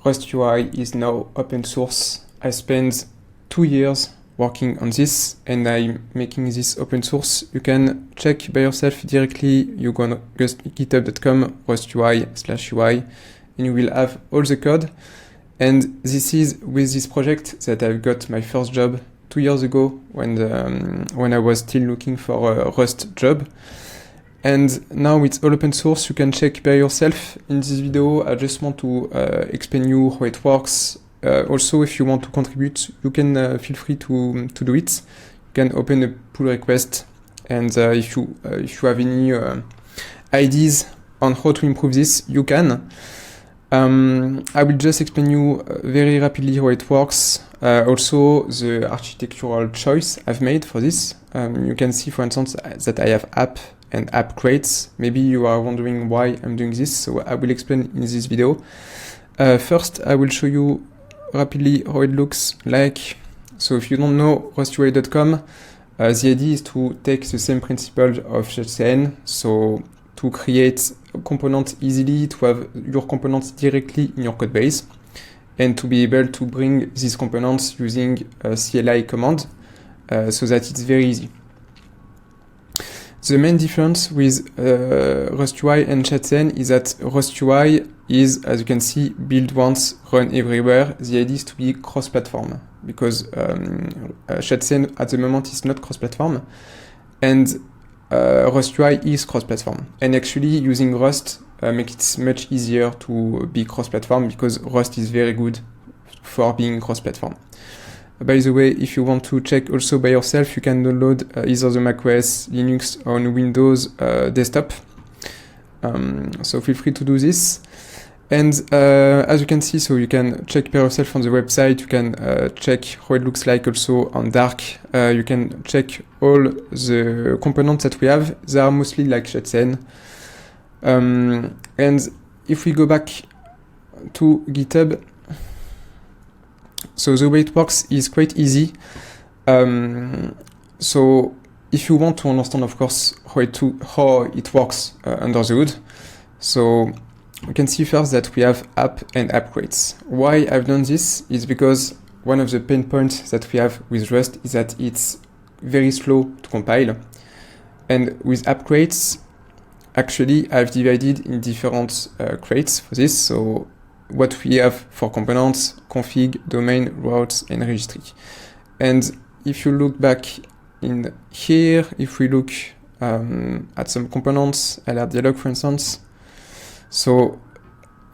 Rust UI is now open source. I spent 2 years working on this and I'm making this open source. You can check by yourself directly. You go on github.com rustui/ui and you will have all the code. And this is with this project that I've got my first job 2 years ago when I was still looking for a Rust job. And now it's all open source. You can check by yourself. In this video, I just want to explain you how it works. Also, if you want to contribute, you can feel free to do it. You can open a pull request, and if you have any ideas on how to improve this, you can. I will just explain you very rapidly how it works. Also, the architectural choice I've made for this. You can see, for instance, that I have app and app crates. Maybe you are wondering why I'm doing this, so I will explain in this video. First, I will show you rapidly how it looks like. So if you don't know Rustify.com, the idea is to take the same principle of CN, so to create a component easily, to have your components directly in your code base, and to be able to bring these components using a CLI command, so that it's very easy. The main difference with RustUI and ChatCN is that RustUI is, as you can see, build once, run everywhere. The idea is to be cross-platform because ChatCN at the moment is not cross-platform, and RustUI is cross-platform. And actually, using Rust makes it much easier to be cross-platform because Rust is very good for being cross-platform. By the way, if you want to check also by yourself, you can download either the macOS, Linux, or Windows desktop. So feel free to do this. And as you can see, so you can check by yourself on the website. You can check how it looks like also on Dark. You can check all the components that we have. They are mostly like ChatCN. And if we go back to GitHub, so the way it works is quite easy. So if you want to understand, of course, how it works under the hood, so we can see first that we have app and app crates. Why I've done this is because one of the pain points that we have with Rust is that it's very slow to compile. And with app crates, actually, I've divided in different crates for this. So what we have for components, config, domain, routes, and registry. And if you look back in here, if we look at some components, alert dialog, for instance, so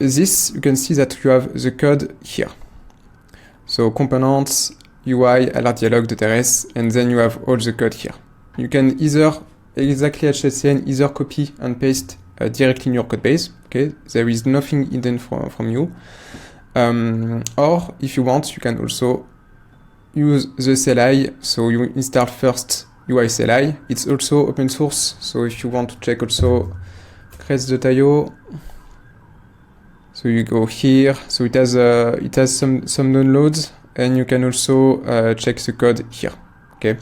this, you can see that you have the code here. So components, UI, alert dialog.rs, and then you have all the code here. You can either, exactly as CN, either copy and paste directly in your code base. Okay, there is nothing hidden from you. Or if you want, you can also use the CLI. So you install first UI CLI. It's also open source. So if you want to check also creds.io, so you go here. So it has some downloads, and you can also check the code here. Okay.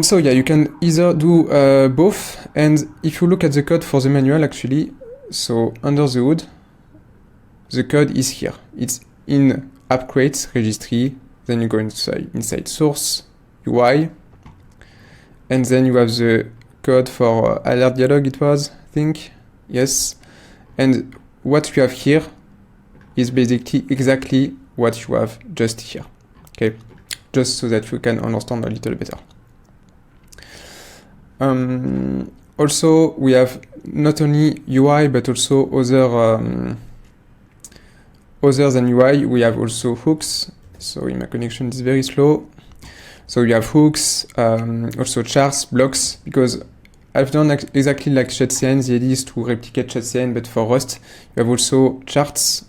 So yeah, you can either do both, and if you look at the code for the manual, actually, so under the hood, the code is here. It's in app crates, registry, then you go inside source, UI, and then you have the code for alert dialog, it was, I think, yes, and what you have here is basically exactly what you have just here, okay, just so that you can understand a little better. Also, we have not only UI, but also other than UI, we have also hooks. So my connection is very slow. So you have hooks, also charts, blocks, because I've done exactly like ChatCN. The idea is to replicate ChatCN, but for Rust, you have also charts.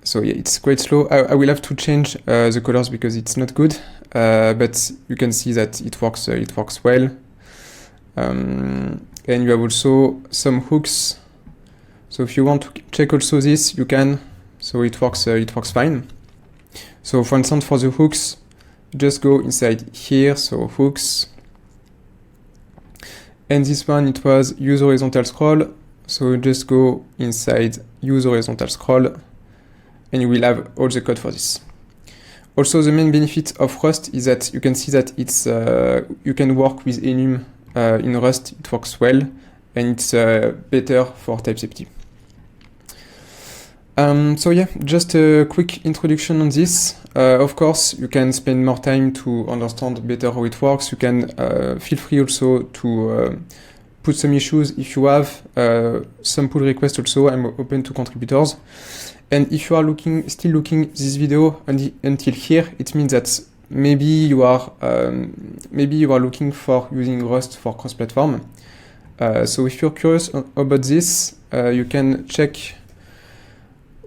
So yeah, it's quite slow. I will have to change the colors because it's not good, but you can see that it works well. And you have also some hooks. So if you want to check also this, you can. So it works fine. So for instance, for the hooks, just go inside here. So hooks, and this one, it was use horizontal scroll. So just go inside use horizontal scroll and you will have all the code for this. Also, the main benefit of Rust is that you can see that it's you can work with enum in Rust. It works well, and it's better for type safety. So yeah, just a quick introduction on this. Of course, you can spend more time to understand better how it works. You can feel free also to put some issues if you have some pull requests also. I'm open to contributors. And if you are still looking this video until here, it means that maybe you are looking for using Rust for cross-platform. So if you're curious about this, you can check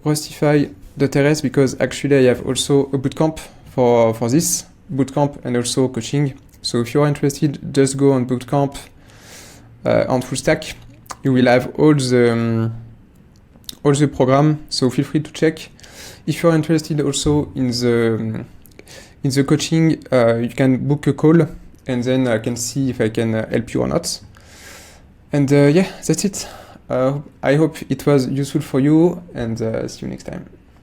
Rustify.rs, because actually I have also a bootcamp for this bootcamp and also coaching. So if you are interested, just go on bootcamp on full stack. You will have all the program, so feel free to check. If you are interested also in the coaching, you can book a call and then I can see if I can help you or not. And yeah, that's it. I hope it was useful for you, and see you next time.